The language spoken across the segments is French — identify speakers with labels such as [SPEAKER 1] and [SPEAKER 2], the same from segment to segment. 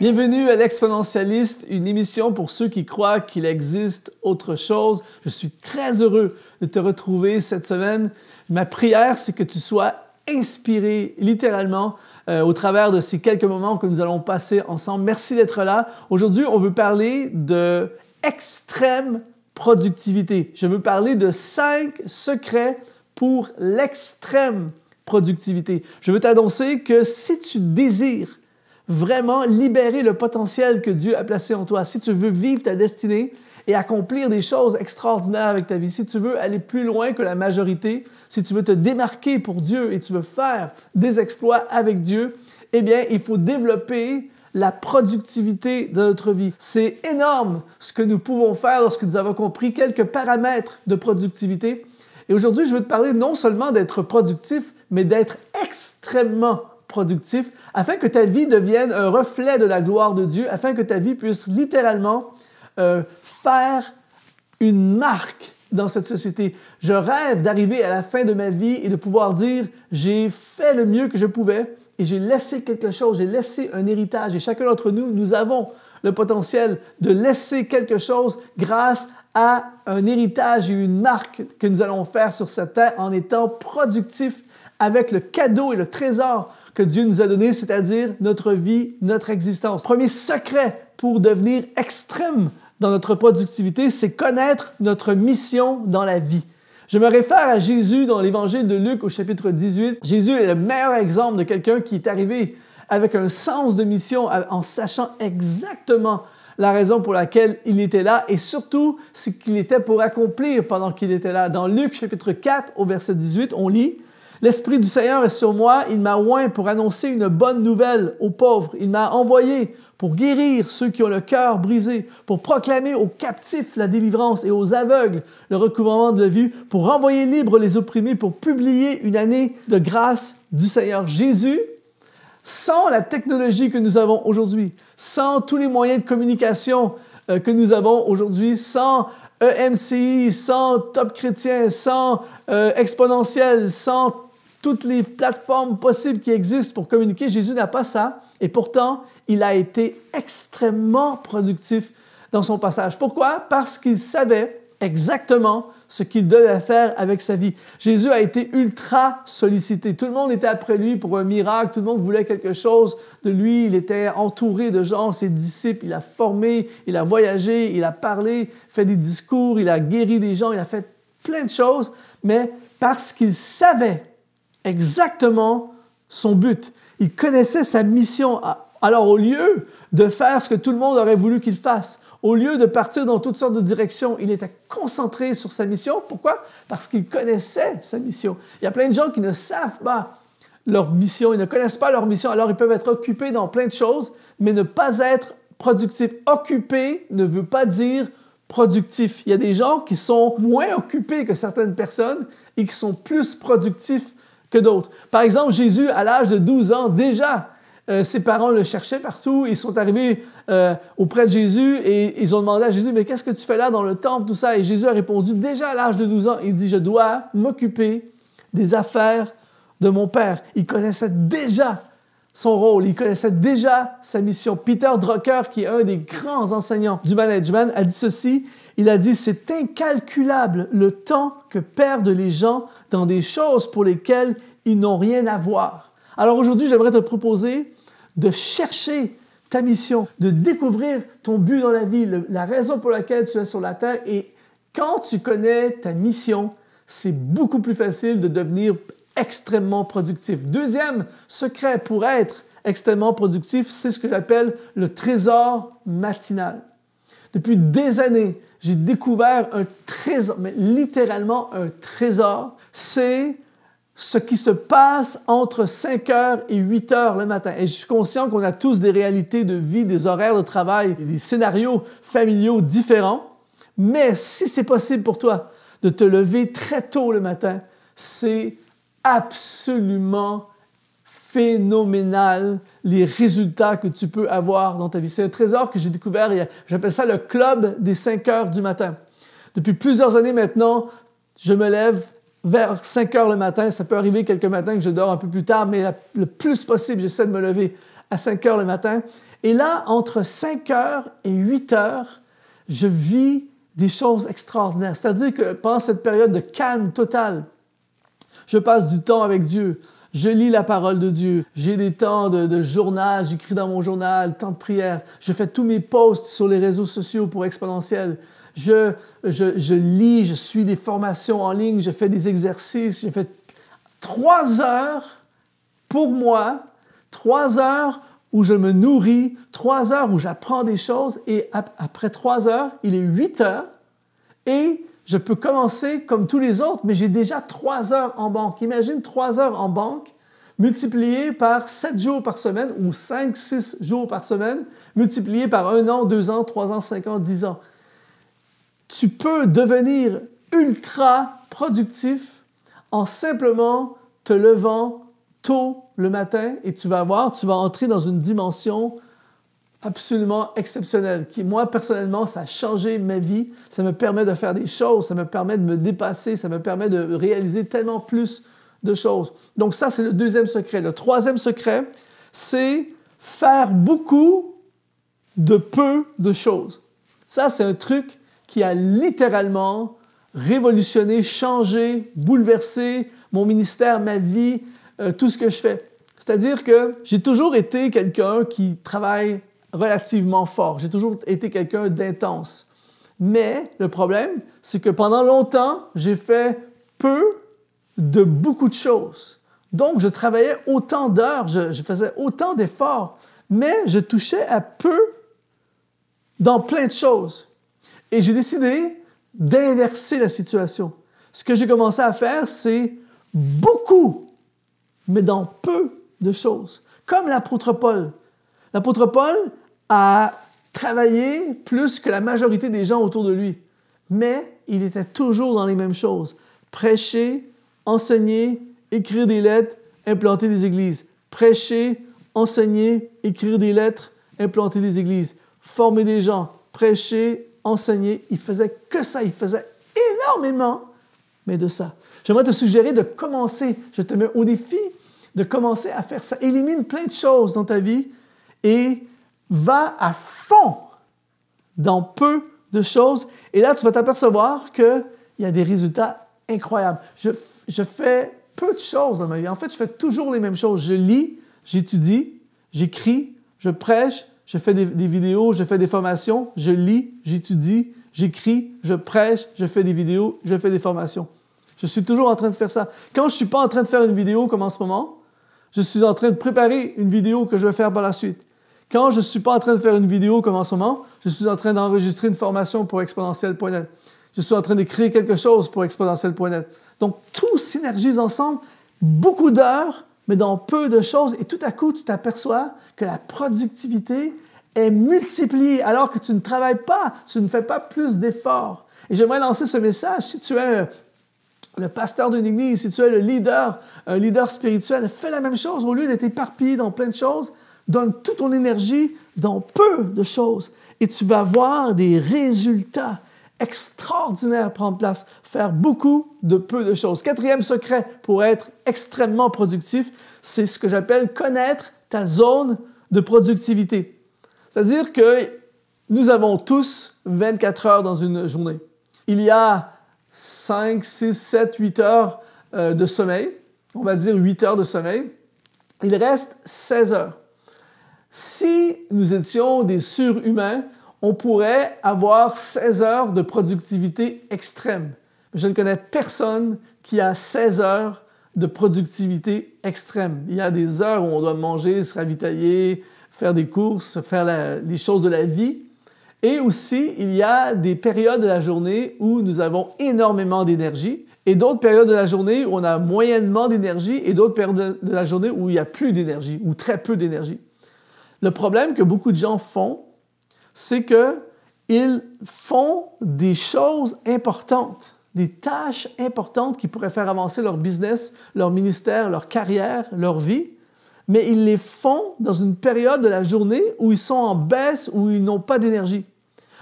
[SPEAKER 1] Bienvenue à l'Exponentialiste, une émission pour ceux qui croient qu'il existe autre chose. Je suis très heureux de te retrouver cette semaine. Ma prière, c'est que tu sois inspiré littéralement au travers de ces quelques moments que nous allons passer ensemble. Merci d'être là. Aujourd'hui, on veut parler de extrême productivité. Je veux parler de 5 secrets pour l'extrême productivité. Je veux t'annoncer que si tu désires vraiment libérer le potentiel que Dieu a placé en toi, si tu veux vivre ta destinée et accomplir des choses extraordinaires avec ta vie, si tu veux aller plus loin que la majorité, si tu veux te démarquer pour Dieu et tu veux faire des exploits avec Dieu, eh bien, il faut développer la productivité de notre vie. C'est énorme ce que nous pouvons faire lorsque nous avons compris quelques paramètres de productivité. Et aujourd'hui, je veux te parler non seulement d'être productif, mais d'être extrêmement productif, afin que ta vie devienne un reflet de la gloire de Dieu, afin que ta vie puisse littéralement faire une marque dans cette société. Je rêve d'arriver à la fin de ma vie et de pouvoir dire « j'ai fait le mieux que je pouvais et j'ai laissé quelque chose, j'ai laissé un héritage. » Et chacun d'entre nous, nous avons le potentiel de laisser quelque chose grâce à un héritage et une marque que nous allons faire sur cette terre en étant productifs avec le cadeau et le trésor que Dieu nous a donné, c'est-à-dire notre vie, notre existence. Premier secret pour devenir extrême dans notre productivité, c'est connaître notre mission dans la vie. Je me réfère à Jésus dans l'Évangile de Luc au chapitre 18. Jésus est le meilleur exemple de quelqu'un qui est arrivé avec un sens de mission en sachant exactement la raison pour laquelle il était là et surtout ce qu'il était pour accomplir pendant qu'il était là. Dans Luc chapitre 4 au verset 18, on lit « L'Esprit du Seigneur est sur moi, il m'a oint pour annoncer une bonne nouvelle aux pauvres. Il m'a envoyé pour guérir ceux qui ont le cœur brisé, pour proclamer aux captifs la délivrance et aux aveugles le recouvrement de la vue, pour renvoyer libres les opprimés, pour publier une année de grâce du Seigneur. » Jésus, sans la technologie que nous avons aujourd'hui, sans tous les moyens de communication que nous avons aujourd'hui, sans EMCI, sans Top Chrétien, sans Exponentiel, sans toutes les plateformes possibles qui existent pour communiquer, Jésus n'a pas ça. Et pourtant, il a été extrêmement productif dans son passage. Pourquoi? Parce qu'il savait exactement ce qu'il devait faire avec sa vie. Jésus a été ultra sollicité. Tout le monde était après lui pour un miracle. Tout le monde voulait quelque chose de lui. Il était entouré de gens, ses disciples. Il a formé, il a voyagé, il a parlé, fait des discours, il a guéri des gens, il a fait plein de choses. Mais parce qu'il savait exactement son but. Il connaissait sa mission. Alors, au lieu de faire ce que tout le monde aurait voulu qu'il fasse, au lieu de partir dans toutes sortes de directions, il était concentré sur sa mission. Pourquoi? Parce qu'il connaissait sa mission. Il y a plein de gens qui ne savent pas leur mission, ils ne connaissent pas leur mission, alors ils peuvent être occupés dans plein de choses, mais ne pas être productifs. Occupé ne veut pas dire productif. Il y a des gens qui sont moins occupés que certaines personnes et qui sont plus productifs que d'autres. Par exemple, Jésus, à l'âge de 12 ans, déjà, ses parents le cherchaient partout. Ils sont arrivés auprès de Jésus et ils ont demandé à Jésus, « Mais qu'est-ce que tu fais là dans le temple, tout ça? » Et Jésus a répondu, déjà à l'âge de 12 ans, il dit, « Je dois m'occuper des affaires de mon Père. » Il connaissait déjà son rôle, il connaissait déjà sa mission. Peter Drucker, qui est un des grands enseignants du management, a dit ceci, il a dit, « C'est incalculable le temps que perdent les gens dans des choses pour lesquelles ils n'ont rien à voir. » Alors aujourd'hui, j'aimerais te proposer de chercher ta mission, de découvrir ton but dans la vie, la raison pour laquelle tu es sur la terre. Et quand tu connais ta mission, c'est beaucoup plus facile de devenir extrêmement productif. Deuxième secret pour être extrêmement productif, c'est ce que j'appelle le trésor matinal. Depuis des années, j'ai découvert un trésor, mais littéralement un trésor. C'est ce qui se passe entre 5 heures et 8 heures le matin. Et je suis conscient qu'on a tous des réalités de vie, des horaires de travail, des scénarios familiaux différents. Mais si c'est possible pour toi de te lever très tôt le matin, c'est absolument phénoménal les résultats que tu peux avoir dans ta vie. C'est un trésor que j'ai découvert, j'appelle ça le club des 5 heures du matin. Depuis plusieurs années maintenant, je me lève vers 5 heures le matin. Ça peut arriver quelques matins que je dors un peu plus tard, mais le plus possible, j'essaie de me lever à 5 heures le matin. Et là, entre 5 heures et 8 heures, je vis des choses extraordinaires. C'est-à-dire que pendant cette période de calme total, je passe du temps avec Dieu. Je lis la parole de Dieu. J'ai des temps de journal. J'écris dans mon journal, temps de prière. Je fais tous mes posts sur les réseaux sociaux pour Exponentiel. Je lis, je suis des formations en ligne, je fais des exercices. J'ai fait 3 heures pour moi, 3 heures où je me nourris, 3 heures où j'apprends des choses. Et après 3 heures, il est 8 heures et je peux commencer comme tous les autres, mais j'ai déjà 3 heures en banque. Imagine 3 heures en banque multiplié par 7 jours par semaine ou 5, 6 jours par semaine, multiplié par 1 an, 2 ans, 3 ans, 5 ans, 10 ans. Tu peux devenir ultra productif en simplement te levant tôt le matin et tu vas voir, tu vas entrer dans une dimension absolument exceptionnel, qui, moi, personnellement, ça a changé ma vie. Ça me permet de faire des choses, ça me permet de me dépasser, ça me permet de réaliser tellement plus de choses. Donc ça, c'est le deuxième secret. Le troisième secret, c'est faire beaucoup de peu de choses. Ça, c'est un truc qui a littéralement révolutionné, changé, bouleversé mon ministère, ma vie, tout ce que je fais. C'est-à-dire que j'ai toujours été quelqu'un qui travaille relativement fort. J'ai toujours été quelqu'un d'intense. Mais le problème, c'est que pendant longtemps, j'ai fait peu de beaucoup de choses. Donc, je travaillais autant d'heures, je faisais autant d'efforts, mais je touchais à peu dans plein de choses. Et j'ai décidé d'inverser la situation. Ce que j'ai commencé à faire, c'est beaucoup, mais dans peu de choses. Comme l'apôtre Paul. L'apôtre Paul a travaillé plus que la majorité des gens autour de lui. Mais il était toujours dans les mêmes choses. Prêcher, enseigner, écrire des lettres, implanter des églises. Prêcher, enseigner, écrire des lettres, implanter des églises. Former des gens, prêcher, enseigner. Il faisait que ça. Il faisait énormément, mais de ça. J'aimerais te suggérer de commencer, je te mets au défi, de commencer à faire ça. Élimine plein de choses dans ta vie et va à fond dans peu de choses. Et là, tu vas t'apercevoir qu'il y a des résultats incroyables. Je fais peu de choses dans ma vie. En fait, je fais toujours les mêmes choses. Je lis, j'étudie, j'écris, je prêche, je fais des vidéos, je fais des formations, je lis, j'étudie, j'écris, je prêche, je fais des vidéos, je fais des formations. Je suis toujours en train de faire ça. Quand je ne suis pas en train de faire une vidéo comme en ce moment, je suis en train de préparer une vidéo que je vais faire par la suite. Quand je ne suis pas en train de faire une vidéo comme en ce moment, je suis en train d'enregistrer une formation pour Exponentiel.net. Je suis en train d'écrire quelque chose pour Exponentiel.net. Donc, tout synergise ensemble, beaucoup d'heures, mais dans peu de choses. Et tout à coup, tu t'aperçois que la productivité est multipliée alors que tu ne travailles pas, tu ne fais pas plus d'efforts. Et j'aimerais lancer ce message. Si tu es le pasteur d'une église, si tu es le leader, un leader spirituel, fais la même chose. Au lieu d'être éparpillé dans plein de choses, donne toute ton énergie dans peu de choses. Et tu vas voir des résultats extraordinaires prendre place. Faire beaucoup de peu de choses. Quatrième secret pour être extrêmement productif, c'est ce que j'appelle connaître ta zone de productivité. C'est-à-dire que nous avons tous 24 heures dans une journée. Il y a 5, 6, 7, 8 heures de sommeil. On va dire 8 heures de sommeil. Il reste 16 heures. Si nous étions des surhumains, on pourrait avoir 16 heures de productivité extrême. Je ne connais personne qui a 16 heures de productivité extrême. Il y a des heures où on doit manger, se ravitailler, faire des courses, faire les choses de la vie. Et aussi, il y a des périodes de la journée où nous avons énormément d'énergie et d'autres périodes de la journée où on a moyennement d'énergie et d'autres périodes de la journée où il n'y a plus d'énergie ou très peu d'énergie. Le problème que beaucoup de gens font, c'est qu'ils font des choses importantes, des tâches importantes qui pourraient faire avancer leur business, leur ministère, leur carrière, leur vie, mais ils les font dans une période de la journée où ils sont en baisse, où ils n'ont pas d'énergie.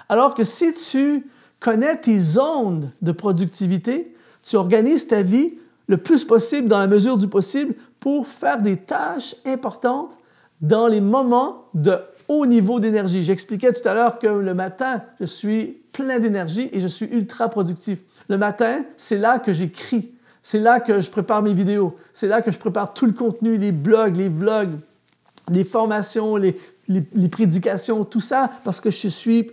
[SPEAKER 1] Alors que si tu connais tes zones de productivité, tu organises ta vie le plus possible, dans la mesure du possible, pour faire des tâches importantes dans les moments de haut niveau d'énergie. J'expliquais tout à l'heure que le matin, je suis plein d'énergie et je suis ultra productif. Le matin, c'est là que j'écris. C'est là que je prépare mes vidéos. C'est là que je prépare tout le contenu, les blogs, les vlogs, les formations, les prédications, tout ça, parce que je suis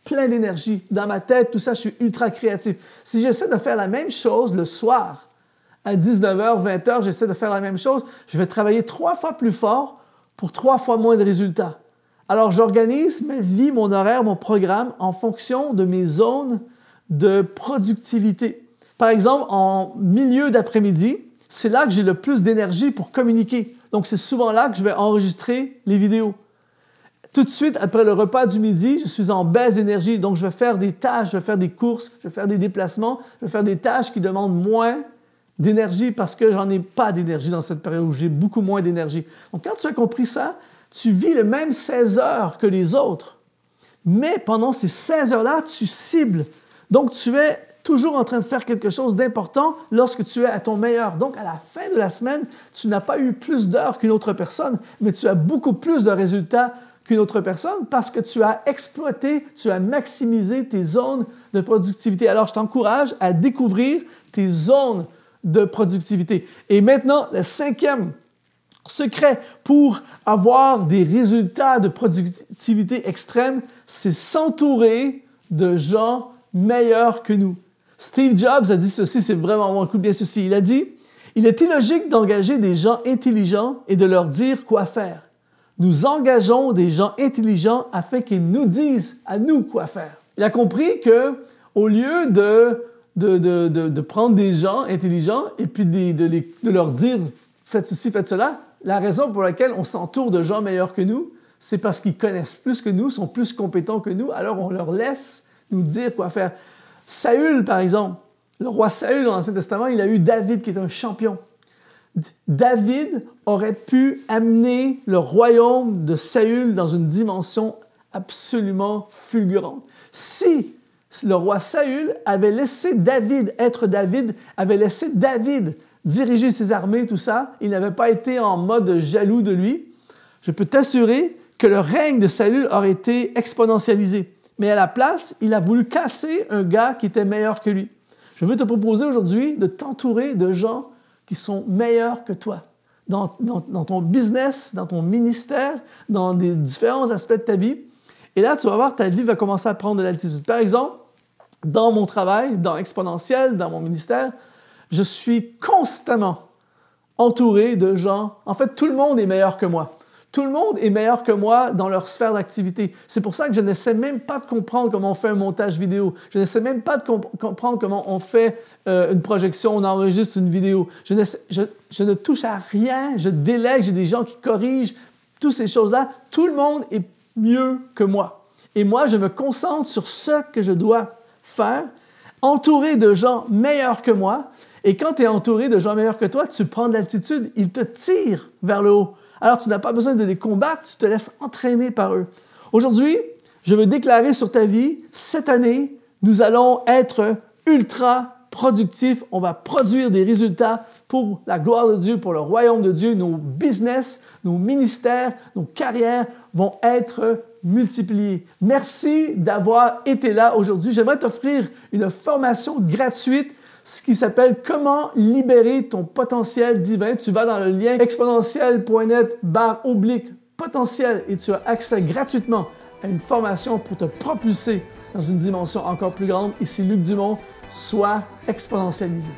[SPEAKER 1] plein d'énergie. Dans ma tête, tout ça, je suis ultra créatif. Si j'essaie de faire la même chose le soir, à 19h, 20h, j'essaie de faire la même chose, je vais travailler 3 fois plus fort pour 3 fois moins de résultats. Alors, j'organise ma vie, mon horaire, mon programme en fonction de mes zones de productivité. Par exemple, en milieu d'après-midi, c'est là que j'ai le plus d'énergie pour communiquer. Donc, c'est souvent là que je vais enregistrer les vidéos. Tout de suite, après le repas du midi, je suis en baisse d'énergie. Donc, je vais faire des tâches, je vais faire des courses, je vais faire des déplacements, je vais faire des tâches qui demandent moins d'énergie parce que j'en ai pas d'énergie dans cette période où j'ai beaucoup moins d'énergie. Donc, quand tu as compris ça, tu vis le même 16 heures que les autres. Mais pendant ces 16 heures-là, tu cibles. Donc, tu es toujours en train de faire quelque chose d'important lorsque tu es à ton meilleur. Donc, à la fin de la semaine, tu n'as pas eu plus d'heures qu'une autre personne, mais tu as beaucoup plus de résultats qu'une autre personne parce que tu as exploité, tu as maximisé tes zones de productivité. Alors, je t'encourage à découvrir tes zones de productivité. Et maintenant, le 5e secret pour avoir des résultats de productivité extrême, c'est s'entourer de gens meilleurs que nous. Steve Jobs a dit ceci, c'est vraiment un coup de bien ceci. Il a dit « Il est illogique d'engager des gens intelligents et de leur dire quoi faire. Nous engageons des gens intelligents afin qu'ils nous disent à nous quoi faire. » Il a compris qu'au lieu de prendre des gens intelligents et puis de leur dire « faites ceci, faites cela », la raison pour laquelle on s'entoure de gens meilleurs que nous, c'est parce qu'ils connaissent plus que nous, sont plus compétents que nous, alors on leur laisse nous dire quoi faire. Saül, par exemple, le roi Saül dans l'Ancien Testament, il a eu David qui est un champion. David aurait pu amener le royaume de Saül dans une dimension absolument fulgurante. Si le roi Saül avait laissé David être David, avait laissé David diriger ses armées, tout ça, il n'avait pas été en mode jaloux de lui, je peux t'assurer que le règne de Saül aurait été exponentialisé. Mais à la place, il a voulu casser un gars qui était meilleur que lui. Je veux te proposer aujourd'hui de t'entourer de gens qui sont meilleurs que toi. Dans ton business, dans ton ministère, dans des différents aspects de ta vie. Et là, tu vas voir, ta vie va commencer à prendre de l'altitude. Par exemple, dans mon travail, dans Exponentiel, dans mon ministère, je suis constamment entouré de gens. En fait, tout le monde est meilleur que moi. Tout le monde est meilleur que moi dans leur sphère d'activité. C'est pour ça que je n'essaie même pas de comprendre comment on fait un montage vidéo. Je n'essaie même pas de comprendre comment on fait une projection, on enregistre une vidéo. Je ne touche à rien, je délègue, j'ai des gens qui corrigent, toutes ces choses-là. Tout le monde est mieux que moi. Et moi, je me concentre sur ce que je dois faire, entouré de gens meilleurs que moi. Et quand tu es entouré de gens meilleurs que toi, tu prends de l'altitude, ils te tirent vers le haut. Alors, tu n'as pas besoin de les combattre, tu te laisses entraîner par eux. Aujourd'hui, je veux déclarer sur ta vie, cette année, nous allons être ultra productifs. On va produire des résultats pour la gloire de Dieu, pour le royaume de Dieu. Nos business, nos ministères, nos carrières vont être multipliés. Merci d'avoir été là aujourd'hui. J'aimerais t'offrir une formation gratuite ce qui s'appelle « Comment libérer ton potentiel divin ». Tu vas dans le lien exponentiel.net/potentiel et tu as accès gratuitement à une formation pour te propulser dans une dimension encore plus grande. Ici Luc Dumont, sois exponentialisé.